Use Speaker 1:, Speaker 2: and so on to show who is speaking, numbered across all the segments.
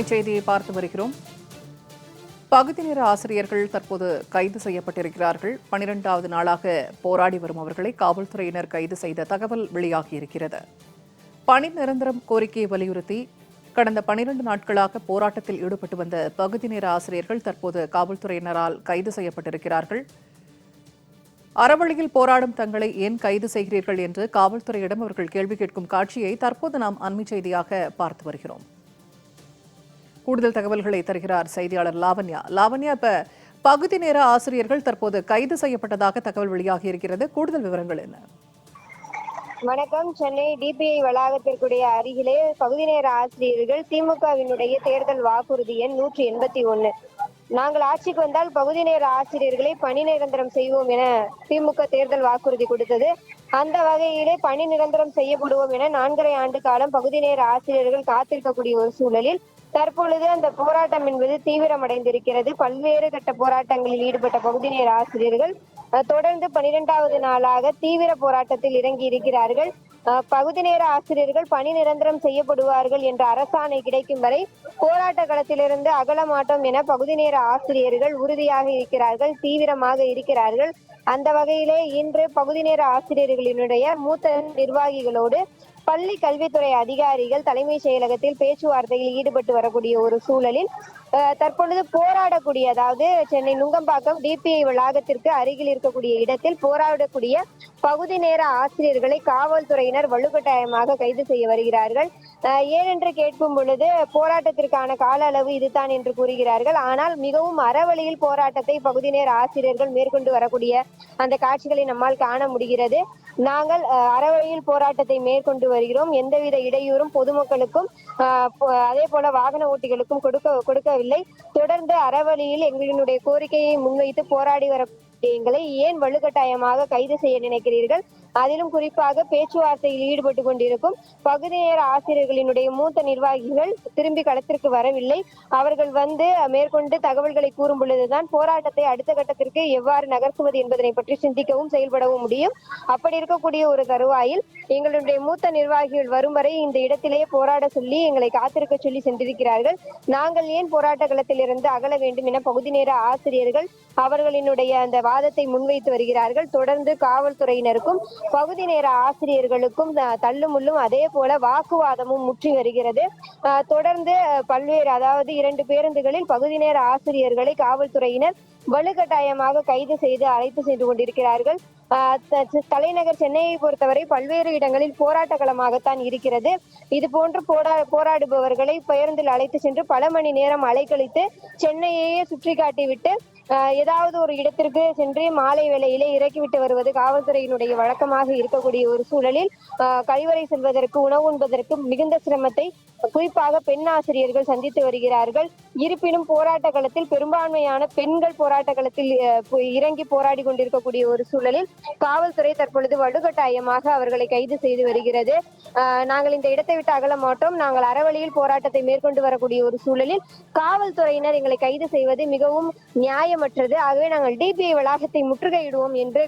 Speaker 1: அண்மை செய்தியை பார்த்து வருகிறோம். பகுதி நேர ஆசிரியர்கள் தற்போது கைது செய்யப்பட்டிருக்கிறார்கள். 12வது நாளாக போராடி வரும் அவர்களை காவல்துறையினர் கைது செய்த தகவல் வெளியாகியிருக்கிறது. பணி நிரந்தரம் கோரிக்கையை வலியுறுத்தி கடந்த 12 நாட்களாக போராட்டத்தில் ஈடுபட்டு வந்த பகுதி நேர ஆசிரியர்கள் தற்போது காவல்துறையினரால் கைது செய்யப்பட்டிருக்கிறார்கள். அறவழியில் போராடும் தங்களை ஏன் கைது செய்கிறீர்கள் என்று காவல்துறையிடம் அவர்கள் கேள்வி கேட்கும் காட்சியை தற்போது நாம் அண்மை செய்தியாக பார்த்து வருகிறோம். கூடுதல் தகவல்களை தருகிறார் செய்தியாளர் லாவண்யா. இப்ப பகுதி நேர ஆசிரியர்கள் தற்போது கைது செய்யப்பட்டதாக தகவல் வெளியாகி இருக்கிறது. கூடுதல் விவரங்கள் என்ன?
Speaker 2: வணக்கம். சென்னை டிபிஐ வளாகத்திற்குடைய அருகிலே பகுதி நேர ஆசிரியர்கள் திமுகவினுடைய தேர்தல் வாக்குறுதி எண் 181. நாங்கள் ஆட்சிக்கு வந்தால் பகுதி நேர ஆசிரியர்களை பணி நிரந்தரம் செய்வோம் என திமுக தேர்தல் வாக்குறுதி கொடுத்தது. அந்த வகையிலே பணி நிரந்தரம் செய்யப்படுவோம் என 4.5 ஆண்டு காலம் பகுதி நேர ஆசிரியர்கள் காத்திருக்கக்கூடிய ஒரு சூழலில் தற்பொழுது அந்த போராட்டம் என்பது தீவிரமடைந்திருக்கிறது. பல்வேறு கட்ட போராட்டங்களில் ஈடுபட்ட பகுதி நேர ஆசிரியர்கள் தொடர்ந்து 12வது நாளாக தீவிர போராட்டத்தில் இறங்கி இருக்கிறார்கள். பகுதி நேர ஆசிரியர்கள் பணி நிரந்தரம் செய்யப்படுவார்கள் என்ற அரசாணை கிடைக்கும் வரை போராட்ட களத்திலிருந்து அகல மாட்டோம் என பகுதி நேர ஆசிரியர்கள் உறுதியாக இருக்கிறார்கள், தீவிரமாக இருக்கிறார்கள். அந்த வகையிலே இன்று பகுதி நேர ஆசிரியர்களினுடைய மூத்த நிர்வாகிகளோடு பள்ளி கல்வித்துறை அதிகாரிகள் தலைமைச் செயலகத்தில் பேச்சுவார்த்தையில் ஈடுபட்டு வரக்கூடிய ஒரு சூழலில் தற்பொழுது போராடக்கூடிய, அதாவது சென்னை நுங்கம்பாக்கம் டிபிஐ வளாகத்திற்கு அருகில் இருக்கக்கூடிய இடத்தில் போராடக்கூடிய பகுதி நேர ஆசிரியர்களை காவல்துறையினர் வலுக்கட்டாயமாக கைது செய்ய வருகிறார்கள். ஏனென்று கேட்கும் பொழுது போராட்டத்திற்கான கால அளவு இதுதான் என்று கூறுகிறார்கள். ஆனால் மிகவும் அறவழியில் போராட்டத்தை பகுதி நேர ஆசிரியர்கள் மேற்கொண்டு வரக்கூடிய அந்த காட்சிகளை நம்மால் காண முடிகிறது. நாங்கள் அறவழியில் போராட்டத்தை மேற்கொண்டு வருகிறோம். எந்தவித இடையூறும் பொதுமக்களுக்கும் அதே போல வாகன ஓட்டிகளுக்கும் கொடுக்கவில்லை. தொடர்ந்து அறவழியில் எங்களினுடைய கோரிக்கையை முன்வைத்து போராடி வர எங்களை ஏன் வலுக்கட்டாயமாக கைது செய்ய நினைக்கிறீர்கள்? அதிலும் குறிப்பாக பேச்சுவார்த்தையில் ஈடுபட்டு கொண்டிருக்கும் பகுதி நேர ஆசிரியர்களினுடைய மூத்த நிர்வாகிகள் திரும்பி களத்திற்கு வரவில்லை. அவர்கள் வந்து மேற்கொண்டு தகவல்களை கூறும் பொழுதுதான் போராட்டத்தை அடுத்த கட்டத்திற்கு எவ்வாறு நகர்த்துவது என்பதனை பற்றி சிந்திக்கவும் செயல்படவும் முடியும். அப்படி இருக்கக்கூடிய ஒரு தருவாயில் எங்களுடைய மூத்த நிர்வாகிகள் வரும் வரை இந்த இடத்திலேயே போராட சொல்லி எங்களை காத்திருக்க சொல்லி சென்றிருக்கிறார்கள். நாங்கள் ஏன் போராட்ட களத்தில் இருந்து அகல வேண்டும் என பகுதி நேர ஆசிரியர்கள் அவர்களினுடைய அந்த வாதத்தை முன்வைத்து வருகிறார்கள். தொடர்ந்து காவல்துறையினருக்கும் பகுதி நேர ஆசிரியர்களுக்கும் தள்ளுமுள்ளும் அதே போல வாக்குவாதமும் முற்றி வருகிறது. தொடர்ந்து பல்வேறு, அதாவது 2 பேருந்துகளில் பகுதி நேர ஆசிரியர்களை காவல்துறையினர் வலுக்கட்டாயமாக கைது செய்து அழைத்து சென்று கொண்டிருக்கிறார்கள். தலைநகர் சென்னையை பொறுத்தவரை பல்வேறு இடங்களில் போராட்ட களமாகத்தான் இருக்கிறது. இது போன்று போராடுபவர்களை பேருந்தில் அழைத்து சென்று பல மணி நேரம் அலைக்கழித்து சென்னையையே சுற்றி காட்டிவிட்டு ஏதாவது ஒரு இடத்திற்கு சென்று மாலை வேளையிலே இறக்கிவிட்டு வருவது காவல்துறையினுடைய வழக்கமாக இருக்கக்கூடிய ஒரு சூழலில் கழிவறை செல்வதற்கு, உணவு உண்பதற்கு மிகுந்த சிரமத்தை குறிப்பாக பெண் ஆசிரியர்கள் சந்தித்து வருகிறார்கள். இருப்பினும் போராட்ட களத்தில் பெரும்பான்மையான பெண்கள் போராட்ட களத்தில் இறங்கி போராடி கொண்டிருக்கக்கூடிய ஒரு சூழலில் காவல்துறை தற்பொழுது வலுக்கட்டாயமாக அவர்களை கைது செய்து வருகிறது. நாங்கள் இந்த இடத்தை விட்டு அகல மாட்டோம், நாங்கள் அறவழியில் போராட்டத்தை மேற்கொண்டு வரக்கூடிய ஒரு சூழலில் காவல்துறையினர் எங்களை கைது செய்வது மிகவும் நியாயமற்றது. ஆகவே நாங்கள் டிபிஐ வளாகத்தை முற்றுகையிடுவோம் என்று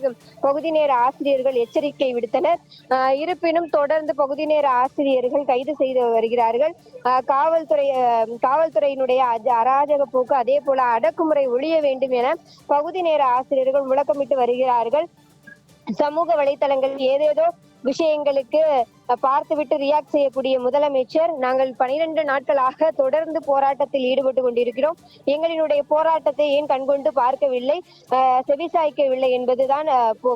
Speaker 2: பகுதி நேர ஆசிரியர்கள் எச்சரிக்கை விடுத்தனர். இருப்பினும் தொடர்ந்து பகுதி நேர ஆசிரியர்கள் கைது செய்து வருகிறார்கள். காவல்துறையினுடைய அராஜக போக்கு, அதே போல அடக்குமுறை ஒழிய வேண்டும் என பகுதி நேர ஆசிரியர்கள் முழக்கமிட்டு வருகிறார்கள். சமூக வலைதளங்கள் ஏதேதோ விஷயங்களுக்கு பார்த்துவிட்டு ரியாக்ட் செய்யக்கூடிய முதலமைச்சர், நாங்கள் 12 நாட்களாக தொடர்ந்து போராட்டத்தில் ஈடுபட்டு கொண்டிருக்கிறோம், எங்களினுடைய போராட்டத்தை ஏன் கண்கொண்டு பார்க்கவில்லை, செவிசாய்க்கவில்லை என்பதுதான்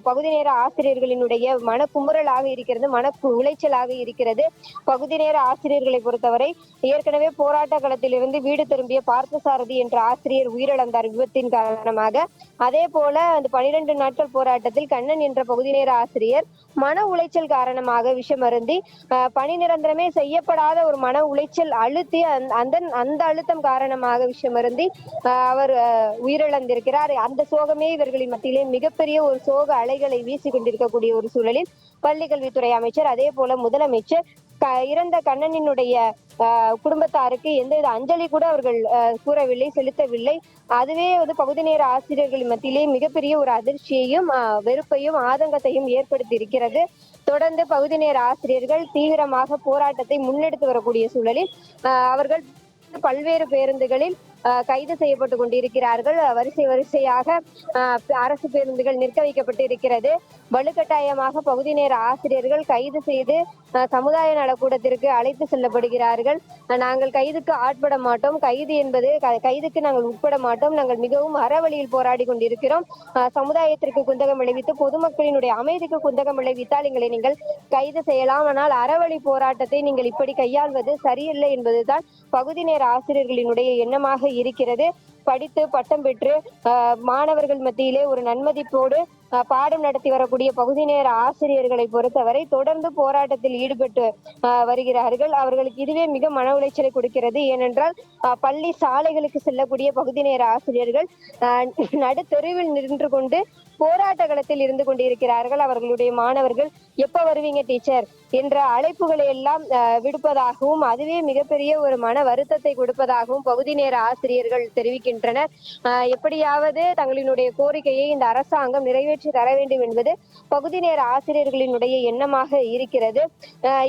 Speaker 2: பகுதி நேர ஆசிரியர்களினுடைய மனக்குமுறலாக இருக்கிறது, மன உளைச்சலாக இருக்கிறது. பகுதி நேர ஆசிரியர்களை பொறுத்தவரை ஏற்கனவே போராட்ட களத்திலிருந்து வீடு திரும்பிய பார்த்தசாரதி என்ற ஆசிரியர் உயிரிழந்தார் விபத்தின் காரணமாக. அதே போல அந்த 12 நாட்கள் போராட்டத்தில் கண்ணன் என்ற பகுதி நேர ஆசிரியர் மன உளைச்சல் காரணமாக விஷம் அருந்தி பணி நிரந்தரமே செய்யப்படாத ஒரு மன உளைச்சல் அழுத்தி அந்த அழுத்தம் காரணமாக விஷம் அருந்தி அவர் உயிரிழந்திருக்கிறார். அந்த சோகமே இவர்களின் மத்தியிலே மிகப்பெரிய ஒரு சோக அலைகளை வீசி கொண்டிருக்கக்கூடிய ஒரு சூழலில் பள்ளிக்கல்வித்துறை அமைச்சர், அதே போல முதலமைச்சர் இறந்த கண்ணனினுடைய குடும்பத்தாருக்கு எந்தவித அஞ்சலி கூட அவர்கள் கூறவில்லை, செலுத்தவில்லை. அதுவே பகுதி நேர ஆசிரியர்களின் மத்தியிலே மிகப்பெரிய ஒரு அதிர்ச்சியையும் வெறுப்பையும் ஆதங்கத்தையும் ஏற்படுத்தி இருக்கிறது. தொடர்ந்து பகுதி நேர ஆசிரியர்கள் தீவிரமாக போராட்டத்தை முன்னெடுத்து வரக்கூடிய சூழலில் அவர்கள் பல்வேறு பேருந்துகளில் கைது செய்யப்பட்டு கொண்டிருக்கிறார்கள். வரிசையாக அரசு பேருந்துகள் நிற்க வைக்கப்பட்டு இருக்கிறது. வலுக்கட்டாயமாக பகுதி நேர ஆசிரியர்கள் கைது செய்து சமுதாய நலக்கூடத்திற்கு அழைத்து செல்லப்படுகிறார்கள். நாங்கள் கைதுக்கு ஆட்பட மாட்டோம், கைது என்பது கைதுக்கு நாங்கள் உட்பட மாட்டோம், நாங்கள் மிகவும் அறவழியில் போராடி கொண்டிருக்கிறோம். சமுதாயத்திற்கு குந்தகம் விளைவித்து பொதுமக்களினுடைய அமைதிக்கு குந்தகம் விளைவித்தால் எங்களை நீங்கள் கைது செய்யலாம், ஆனால் அறவழி போராட்டத்தை நீங்கள் இப்படி கையாள்வது சரியில்லை என்பதுதான் பகுதி நேர ஆசிரியர்களினுடைய எண்ணமாக இருக்கிறது. படித்து பட்டம் பெற்று மாணவர்கள் மத்தியிலே ஒரு நன்மதிப்போடு பாடம் நடத்தி வரக்கூடிய பகுதி நேர ஆசிரியர்களை பொறுத்தவரை தொடர்ந்து போராட்டத்தில் ஈடுபட்டு வருகிறார்கள். அவர்களுக்கு இதுவே மிக மன உளைச்சலை கொடுக்கிறது. ஏனென்றால் பள்ளி சாலைகளுக்கு செல்லக்கூடிய பகுதி நேர ஆசிரியர்கள் நடுத்தெருவில் நின்று கொண்டு போராட்ட களத்தில் இருந்து கொண்டிருக்கிறார்கள். அவர்களுடைய மாணவர்கள் எப்ப வருவீங்க டீச்சர் என்ற அழைப்புகளை எல்லாம் விடுப்பதாகவும் அதுவே மிகப்பெரிய ஒரு மன வருத்தத்தை கொடுப்பதாகவும் பகுதி நேர ஆசிரியர்கள் தெரிவிக்கின்றனர். எப்படியாவது தங்களினுடைய கோரிக்கையை இந்த அரசாங்கம் நிறைவேற்றி தர வேண்டும் என்பது பகுதி நேர ஆசிரியர்களினுடைய எண்ணமாக இருக்கிறது.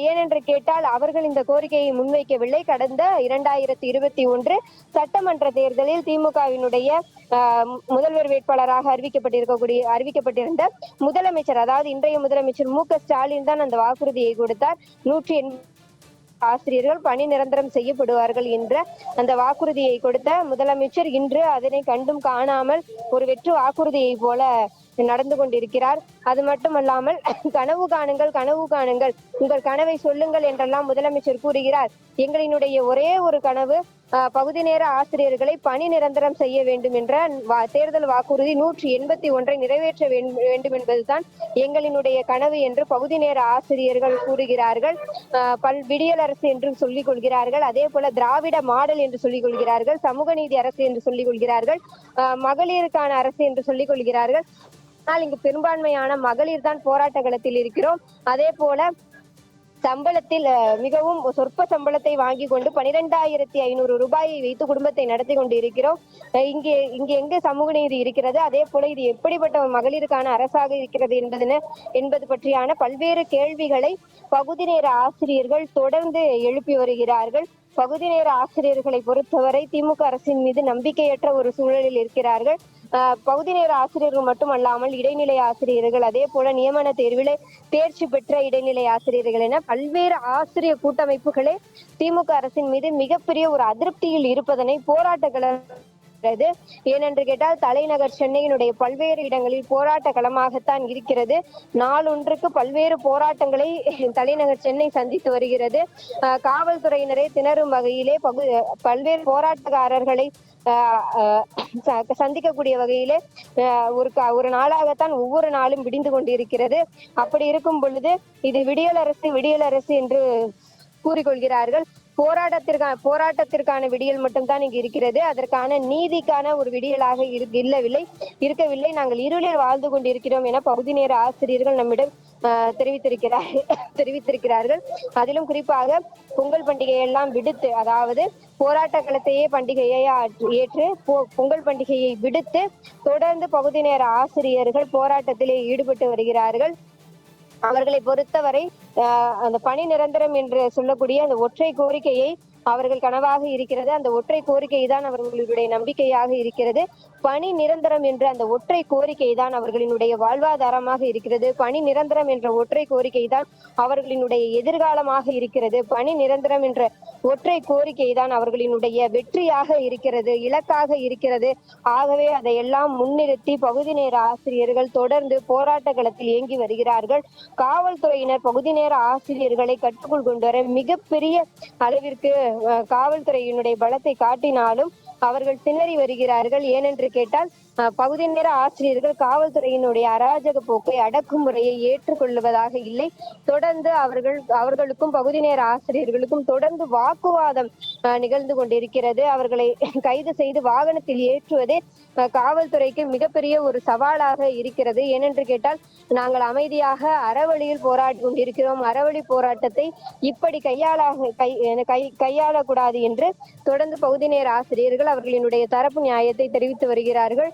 Speaker 2: ஏனென்று கேட்டால் அவர்கள் இந்த கோரிக்கையை முன்வைக்கவில்லை. கடந்த 2021 சட்டமன்ற தேர்தலில் திமுகவினுடைய முதல்வர் வேட்பாளராக அறிவிக்கப்பட்டிருந்த முதலமைச்சர், அதாவது இன்றைய முதலமைச்சர் மு.க.ஸ்டாலின் தான் அந்த வாக்குறுதியை கொடுத்தார். 180 ஆசிரியர்கள் பணி நிரந்தரம் செய்யப்படுவார்கள் என்ற அந்த வாக்குறுதியை கொடுத்த முதலமைச்சர் இன்று அதனை கண்டும் காணாமல் ஒரு வெற்று வாக்குறுதியை போல நடந்து கொண்டிருக்கிறார். அது மட்டுமல்லாமல் கனவு காணுங்கள், உங்கள் கனவை சொல்லுங்கள் என்றெல்லாம் முதலமைச்சர் கூறுகிறார். எங்களினுடைய ஒரே ஒரு கனவு பகுதி நேர ஆசிரியர்களை பணி நிரந்தரம் செய்ய வேண்டும் என்ற தேர்தல் வாக்குறுதி 181 நிறைவேற்ற வேண்டும் என்பதுதான் எங்களினுடைய கனவு என்று பகுதி நேர ஆசிரியர்கள் கூறுகிறார்கள். விடியல் அரசு என்று சொல்லிக் கொள்கிறார்கள், அதே போல திராவிட மாடல் என்று சொல்லிக் கொள்கிறார்கள், சமூக நீதி அரசு என்று சொல்லிக் கொள்கிறார்கள், மகளிருக்கான அரசு என்று சொல்லிக் கொள்கிறார்கள். ஆனால் இங்கு பெரும்பான்மையான மகளிர் தான் போராட்ட களத்தில் இருக்கிறோம். அதே போல சம்பளத்தில் மிகவும் சொற்ப சம்பளத்தை வாங்கி கொண்டு 12,500 ரூபாயை வைத்து குடும்பத்தை நடத்தி கொண்டு இருக்கிறோம். இங்கே எங்க சமூக நீதி இருக்கிறது? அதே போல இது எப்படிப்பட்ட மகளிருக்கான அரசாக இருக்கிறது என்பது பற்றியான பல்வேறு கேள்விகளை பகுதி நேர ஆசிரியர்கள் தொடர்ந்து எழுப்பி வருகிறார்கள். பகுதி நேர ஆசிரியர்களை பொறுத்தவரை திமுக அரசின் மீது நம்பிக்கையற்ற ஒரு சூழலில் இருக்கிறார்கள். பகுதி நேர ஆசிரியர்கள் மட்டுமல்லாமல் இடைநிலை ஆசிரியர்கள், அதே போல நியமன தேர்விலே தேர்ச்சி பெற்ற இடைநிலை ஆசிரியர்கள் என பல்வேறு ஆசிரியர் கூட்டமைப்புகளே திமுக அரசின் மீது மிகப்பெரிய ஒரு அதிருப்தியில் இருப்பதனை போராட்டங்கள ஏனென்று கேட்டால் தலைநகர் சென்னையினுடைய பல்வேறு இடங்களில் போராட்ட களமாகத்தான் இருக்கிறது. நாளொன்றுக்கு பல்வேறு போராட்டங்களை தலைநகர் சென்னை சந்தித்து வருகிறது. காவல்துறையினரை திணறும் வகையிலே பல்வேறு போராட்டக்காரர்களை சந்திக்கக்கூடிய வகையிலே ஒரு நாளாகத்தான் ஒவ்வொரு நாளும் விடிந்து கொண்டிருக்கிறது. அப்படி இருக்கும் பொழுது இது விடியல் அரசு என்று கூறிக்கொள்கிறார்கள். போராட்டத்திற்கான விடியல் மட்டும்தான் இங்கு இருக்கிறது. அதற்கான நீதிக்கான ஒரு விடியலாக இருக்கவில்லை. நாங்கள் இருளில் வாழ்ந்து கொண்டிருக்கிறோம் என பகுதி நேர ஆசிரியர்கள் நம்மிடம் தெரிவித்திருக்கிறார்கள். அதிலும் குறிப்பாக பொங்கல் பண்டிகையை எல்லாம் விடுத்து, அதாவது போராட்ட களத்தையே பண்டிகையை ஏற்று பொங்கல் பண்டிகையை விடுத்து தொடர்ந்து பகுதி நேர ஆசிரியர்கள் போராட்டத்திலே ஈடுபட்டு வருகிறார்கள். அவர்களை பொறுத்தவரை அந்த பணி நிரந்தரம் என்று சொல்லக்கூடிய அந்த ஒற்றை கோரிக்கையை அவர்கள் கனவாக இருக்கிறது. அந்த ஒற்றை கோரிக்கை தான் அவர்களுடைய நம்பிக்கையாக இருக்கிறது. பணி நிரந்தரம் என்ற அந்த ஒற்றை கோரிக்கை தான் அவர்களினுடைய வாழ்வாதாரமாக இருக்கிறது. பணி நிரந்தரம் என்ற ஒற்றை கோரிக்கை தான் அவர்களினுடைய எதிர்காலமாக இருக்கிறது. பணி நிரந்தரம் என்ற ஒற்றை கோரிக்கை தான் அவர்களினுடைய வெற்றியாக இருக்கிறது, இலக்காக இருக்கிறது. ஆகவே அதையெல்லாம் முன்னிறுத்தி பகுதி நேர ஆசிரியர்கள் தொடர்ந்து போராட்ட களத்தில் இயங்கி வருகிறார்கள். காவல்துறையினர் பகுதி நேர ஆசிரியர்களை கட்டுக்குள் கொண்டு வர மிகப்பெரிய அளவிற்கு காவல்துறையினுடைய பலத்தை காட்டினாலும் அவர்கள் திணறி வருகிறார்கள். ஏனென்று கேட்டால் பகுதி நேர ஆசிரியர்கள் காவல்துறையினுடைய அராஜக போக்கை, அடக்குமுறையை ஏற்றுக்கொள்வதாக இல்லை. தொடர்ந்து அவர்களுக்கும் பகுதி நேர ஆசிரியர்களுக்கும் தொடர்ந்து வாக்குவாதம் நிகழ்ந்து கொண்டிருக்கிறது. அவர்களை கைது செய்து வாகனத்தில் ஏற்றுவதே காவல்துறைக்கு மிகப்பெரிய ஒரு சவாலாக இருக்கிறது. ஏனென்று கேட்டால் நாங்கள் அமைதியாக அறவழியில் போராடி கொண்டிருக்கிறோம். அறவழி போராட்டத்தை இப்படி கையாளக்கூடாது என்று தொடர்ந்து பகுதி நேர ஆசிரியர்கள் அவர்களினுடைய தரப்பு நியாயத்தை தெரிவித்து வருகிறார்கள்.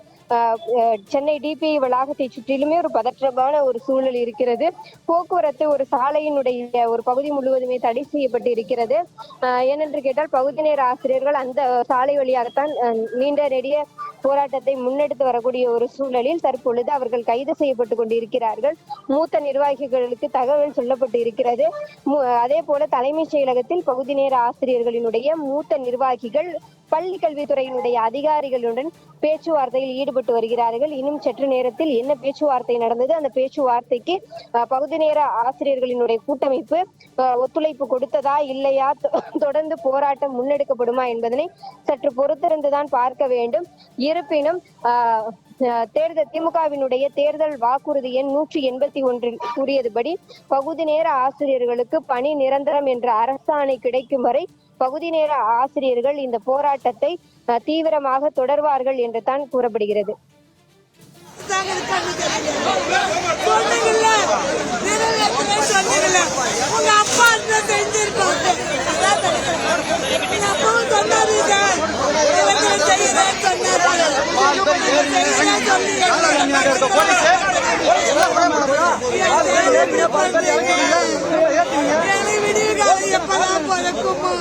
Speaker 2: சென்னை டிபிஐ வளாகத்தை சுற்றிலுமே ஒரு பதற்றமான ஒரு சூழல் இருக்கிறது. போக்குவரத்து ஒரு சாலையினுடைய ஒரு பகுதி முழுவதுமே தடை செய்யப்பட்டு இருக்கிறது. ஏனென்று கேட்டால் பகுதி நேர ஆசிரியர்கள் அந்த சாலை வழியாகத்தான் நீண்ட நெடிய போராட்டத்தை முன்னெடுத்து வரக்கூடிய ஒரு சூழலில் தற்பொழுது அவர்கள் கைது செய்யப்பட்டு கொண்டிருக்கிறார்கள். மூத்த நிர்வாகிகளுக்கு தகவல் சொல்லப்பட்டு இருக்கிறது. அதே போல தலைமைச் செயலகத்தில் பகுதி நேர ஆசிரியர்களினுடைய மூத்த நிர்வாகிகள் பள்ளி கல்வித்துறையினுடைய அதிகாரிகளுடன் பேச்சுவார்த்தையில் ஈடுபட்டு வருகிறார்கள். இன்னும் சற்று நேரத்தில் என்ன பேச்சுவார்த்தை நடந்தது, அந்த பேச்சுவார்த்தைக்கு பகுதி நேர ஆசிரியர்களினுடைய கூட்டமைப்பு ஒத்துழைப்பு கொடுத்ததா இல்லையா, தொடர்ந்து போராட்டம் முன்னெடுக்கப்படுமா என்பதனை சற்று பொறுத்திருந்துதான் பார்க்க வேண்டும். இருப்பினும் திமுகவினுடைய தேர்தல் வாக்குறுதி எண் 181 கூறியதுபடி பகுதி நேர ஆசிரியர்களுக்கு பணி நிரந்தரம் என்ற அரசாணை கிடைக்கும் வரை பகுதி நேர ஆசிரியர்கள் இந்த போராட்டத்தை தீவிரமாக தொடர்வார்கள் என்று தான் கூறப்படுகிறது.
Speaker 3: எப்பதான் பிறக்குமா?